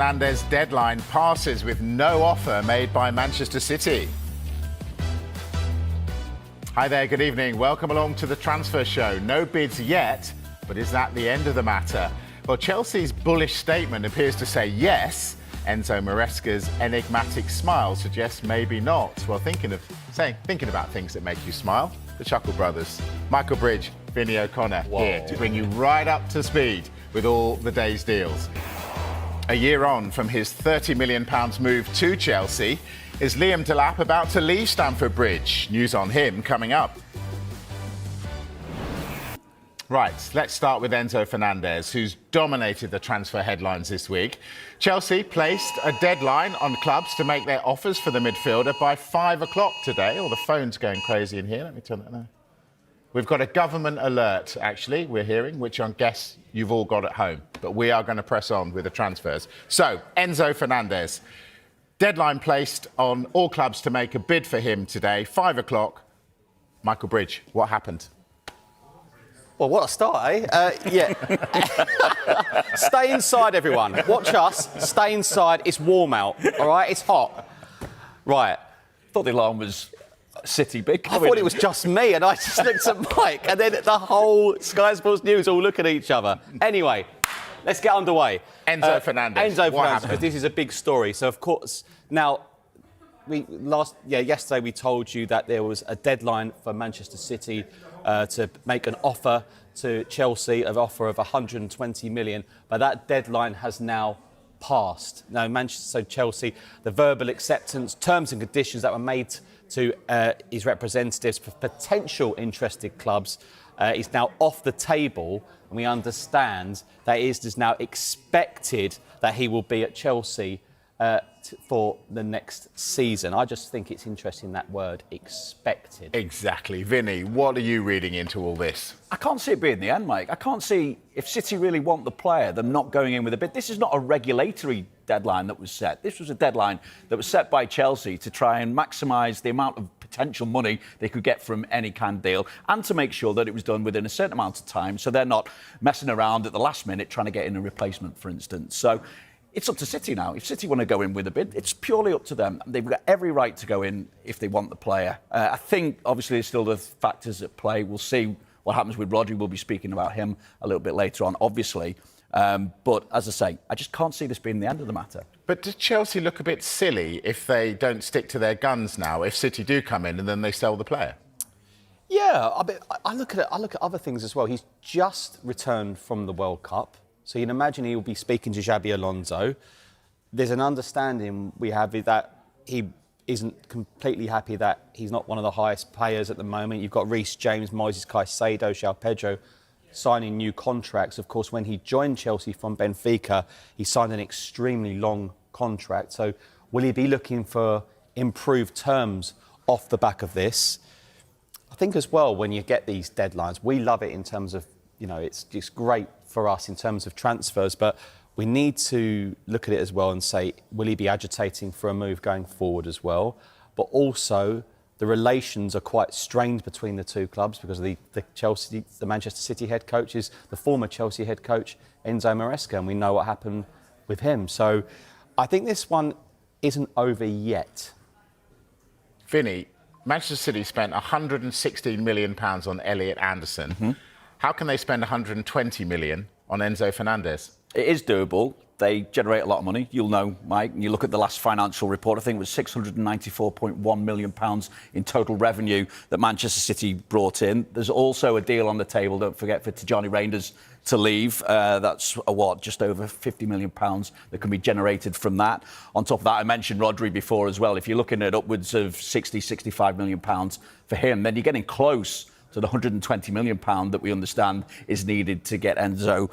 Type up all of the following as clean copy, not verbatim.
Fernandes deadline passes with no offer made by Manchester City. Hi there, good evening. Welcome along to the transfer show. No bids yet, but is that the end of the matter? Well, Chelsea's bullish statement appears to say yes. Enzo Maresca's enigmatic smile suggests maybe not. Well, thinking about things that make you smile, the Chuckle Brothers. Michael Bridge, Vinny O'Connor here to bring you right up to speed with all the day's deals. A year on from his £30 million move to Chelsea, is L.Delap about to leave Stamford Bridge? News on him coming up. Right, let's start with Enzo Fernandez, who's dominated the transfer headlines this week. Chelsea placed a deadline on clubs to make their offers for the midfielder by 5 o'clock today. Oh, the phone's going crazy in here. Let me turn that now. We've got a government alert, actually, we're hearing, which I guess you've all got at home. But we are going to press on with the transfers. So, Enzo Fernandez. Deadline placed on all clubs to make a bid for him today, 5 o'clock. Michael Bridge, what happened? Well, what a start, eh? Yeah. Stay inside, everyone. Watch us. Stay inside. It's warm out, all right? It's hot. Right. Thought the alarm was City big. I thought it was just me, and I just looked at Mike, and then the whole Sky Sports News all look at each other. Anyway, let's get underway. Enzo Fernandez. Enzo Fernandez, because this is a big story. So, of course, now, yesterday we told you that there was a deadline for Manchester City to make an offer to Chelsea, an offer of 120 million, but that deadline has now passed. Now, Chelsea, the verbal acceptance, terms and conditions that were made to his representatives for potential interested clubs is now off the table, and we understand that it is now expected that he will be at Chelsea for the next season. I just think it's interesting, that word, expected. Exactly. Vinny, what are you reading into all this? I can't see it being the end, Mike. I can't see, if City really want the player, them not going in with a bid. This is not a regulatory deadline that was set. This was a deadline that was set by Chelsea to try and maximise the amount of potential money they could get from any kind of deal, and to make sure that it was done within a certain amount of time, so they're not messing around at the last minute trying to get in a replacement, for instance. So it's up to City now. If City want to go in with a bid, it's purely up to them. They've got every right to go in if they want the player. I think, obviously, there's still the factors at play. We'll see what happens with Rodri. We'll be speaking about him a little bit later on, obviously. But, as I say, I just can't see this being the end of the matter. But does Chelsea look a bit silly if they don't stick to their guns now, if City do come in and then they sell the player? Yeah, I look at other things as well. He's just returned from the World Cup. So you can imagine he'll be speaking to Xabi Alonso. There's an understanding we have that he isn't completely happy that he's not one of the highest payers at the moment. You've got Reece James, Moises Caicedo, João Pedro signing new contracts. Of course, when he joined Chelsea from Benfica, he signed an extremely long contract. So will he be looking for improved terms off the back of this? I think as well, when you get these deadlines, we love it in terms of, it's just great for us in terms of transfers, but we need to look at it as well and say, will he be agitating for a move going forward as well? But also, the relations are quite strained between the two clubs because of the Manchester City head coach is the former Chelsea head coach, Enzo Maresca, and we know what happened with him. So I think this one isn't over yet. Vinny, Manchester City spent £116 million on Elliot Anderson. Mm-hmm. How can they spend £120 million on Enzo Fernandez? It is doable. They generate a lot of money. You'll know, Mike, and you look at the last financial report, I think it was £694.1 million in total revenue that Manchester City brought in. There's also a deal on the table, don't forget, for Tijani Reinders to leave. That's, just over £50 million that can be generated from that. On top of that, I mentioned Rodri before as well. If you're looking at upwards of £60-65 million for him, then you're getting close to the £120 million that we understand is needed to get Enzo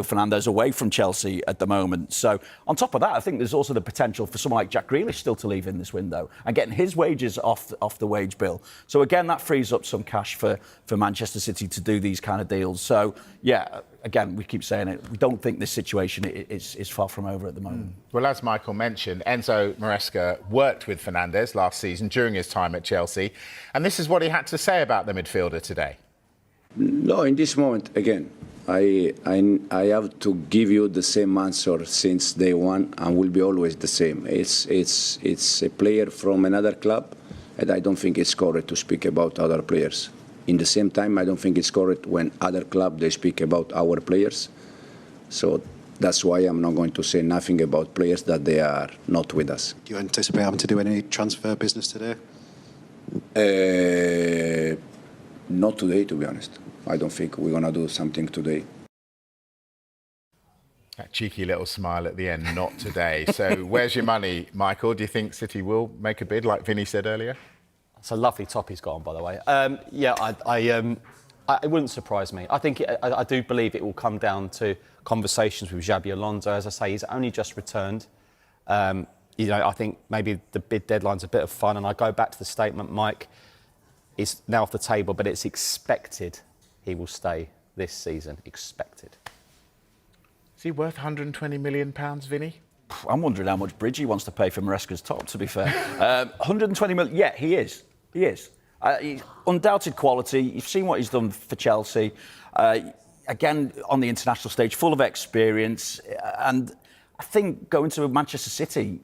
Fernandez away from Chelsea at the moment. So on top of that, I think there's also the potential for someone like Jack Grealish still to leave in this window and getting his wages off the wage bill. So again, that frees up some cash for Manchester City to do these kind of deals. So yeah, again, we keep saying it, we don't think this situation is far from over at the moment. Well, as Michael mentioned, Enzo Maresca worked with Fernandes last season during his time at Chelsea, and this is what he had to say about the midfielder today. No, in this moment, again, I have to give you the same answer since day one, and will be always the same. It's a player from another club, and I don't think it's correct to speak about other players. In the same time, I don't think it's correct when other club they speak about our players. So that's why I'm not going to say nothing about players that they are not with us. Do you anticipate having to do any transfer business today? Not today, to be honest. I don't think we're going to do something today. That cheeky little smile at the end, not today. So where's your money, Michael? Do you think City will make a bid, like Vinny said earlier? It's a lovely top he's got on, by the way. It wouldn't surprise me. I think I do believe it will come down to conversations with Xabi Alonso. As I say, he's only just returned. I think maybe the bid deadline's a bit of fun. And I go back to the statement, Mike, it's now off the table, but it's expected he will stay this season. Expected. Is he worth £120 million, Vinny? I'm wondering how much Bridgie wants to pay for Maresca's top, to be fair. 120 million, yeah, he is. He's undoubted quality. You've seen what he's done for Chelsea. Again, on the international stage, full of experience. And I think going to Manchester City,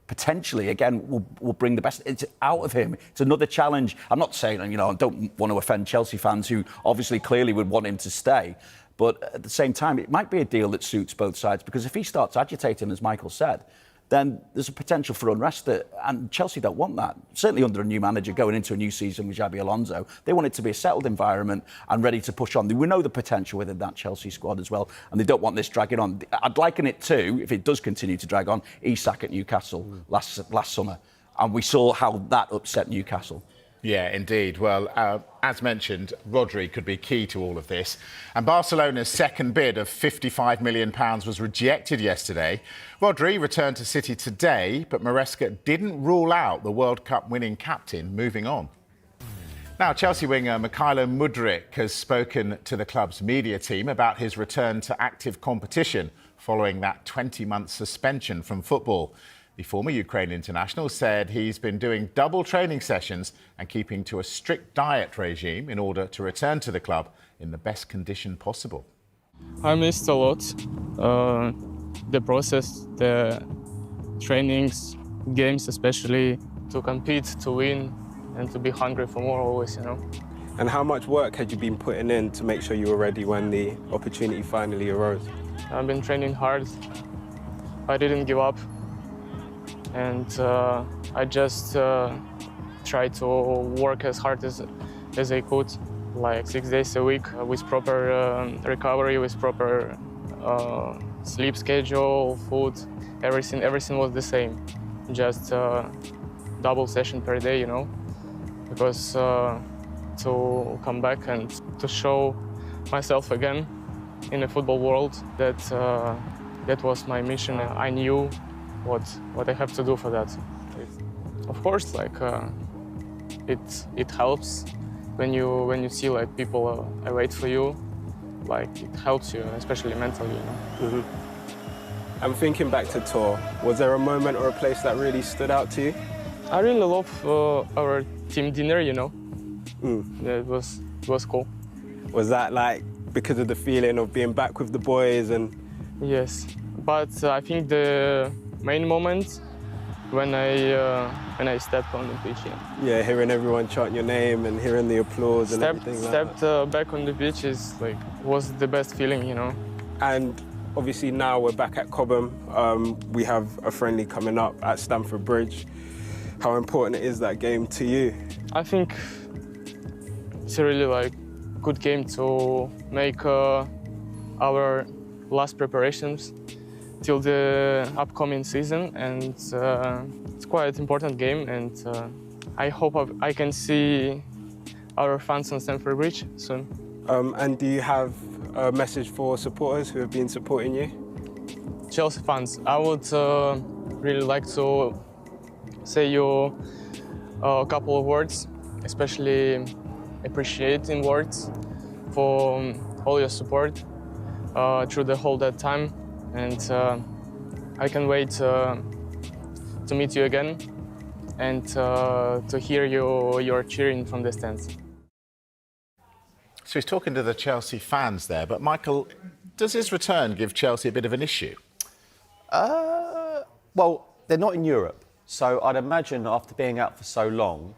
potentially, again, will bring the best out of him. It's another challenge. I'm not saying, I don't want to offend Chelsea fans who obviously clearly would want him to stay. But at the same time, it might be a deal that suits both sides, because if he starts agitating, as Michael said, then there's a potential for unrest, and Chelsea don't want that. Certainly under a new manager going into a new season with Xabi Alonso, they want it to be a settled environment and ready to push on. We know the potential within that Chelsea squad as well, and they don't want this dragging on. I'd liken it to, if it does continue to drag on, Isak at Newcastle last summer, and we saw how that upset Newcastle. Yeah, indeed. Well, as mentioned, Rodri could be key to all of this. And Barcelona's second bid of £55 million was rejected yesterday. Rodri returned to City today, but Maresca didn't rule out the World Cup winning captain moving on. Now, Chelsea winger Mykhailo Mudrky has spoken to the club's media team about his return to active competition following that 20-month suspension from football. The former Ukraine international said he's been doing double training sessions and keeping to a strict diet regime in order to return to the club in the best condition possible. I missed a lot. The process, the trainings, games especially, to compete, to win, and to be hungry for more always, And how much work had you been putting in to make sure you were ready when the opportunity finally arose? I've been training hard. I didn't give up. And I just tried to work as hard as I could, like 6 days a week with proper recovery, with proper sleep schedule, food, everything was the same. Just double session per day, because to come back and to show myself again in the football world, that was my mission. I knew what I have to do for that. Of course, it helps when you see people wait for you. It helps you, especially mentally. Mm-hmm. I'm thinking back to tour. Was there a moment or a place that really stood out to you? I really love our team dinner. It was cool. Was that because of the feeling of being back with the boys and? Yes, but I think the main moment when I stepped on the pitch. Yeah, hearing everyone chant your name and hearing the applause and everything. Stepped back on the pitch was the best feeling, And obviously now we're back at Cobham. We have a friendly coming up at Stamford Bridge. How important is that game to you? I think it's a really good game to make our last preparations till the upcoming season, and it's quite an important game, and I hope I can see our fans on Stamford Bridge soon. And do you have a message for supporters who have been supporting you? Chelsea fans, I would really like to say you a couple of words, especially appreciating words for all your support through the whole that time. And I can wait to meet you again and to hear your cheering from the stands. So he's talking to the Chelsea fans there, but Michael, does his return give Chelsea a bit of an issue? Well, they're not in Europe, so I'd imagine after being out for so long,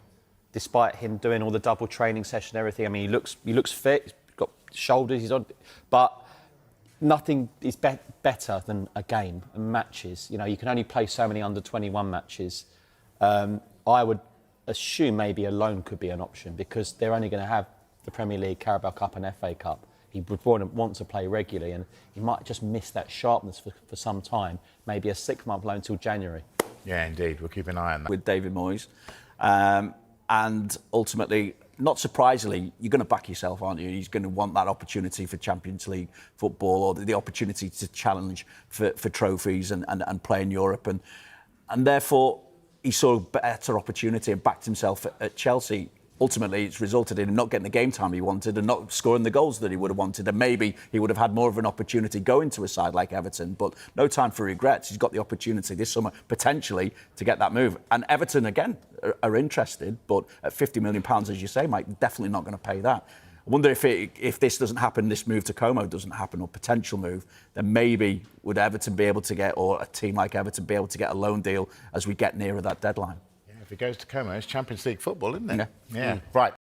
despite him doing all the double training session and everything, I mean, he looks fit, he's got shoulders, he's on, but nothing is better than a game and matches. You know, you can only play so many under-21 matches. I would assume maybe a loan could be an option because they're only going to have the Premier League, Carabao Cup and FA Cup. He would want to play regularly and he might just miss that sharpness for some time, maybe a 6-month loan till January. Yeah, indeed. We'll keep an eye on that. With David Moyes. And ultimately, not surprisingly, you're going to back yourself, aren't you? He's going to want that opportunity for Champions League football or the opportunity to challenge for trophies and play in Europe. And therefore, he saw a better opportunity and backed himself at Chelsea. Ultimately, it's resulted in him not getting the game time he wanted and not scoring the goals that he would have wanted. And maybe he would have had more of an opportunity going to a side like Everton. But no time for regrets. He's got the opportunity this summer, potentially, to get that move. And Everton, again, are interested. But at £50 million, as you say, Mike, definitely not going to pay that. I wonder if this doesn't happen, this move to Como doesn't happen, or potential move, then maybe would Everton be able to get, or a team like Everton be able to get a loan deal as we get nearer that deadline? Yeah, if he goes to Como, it's Champions League football, isn't it? Yeah. Right.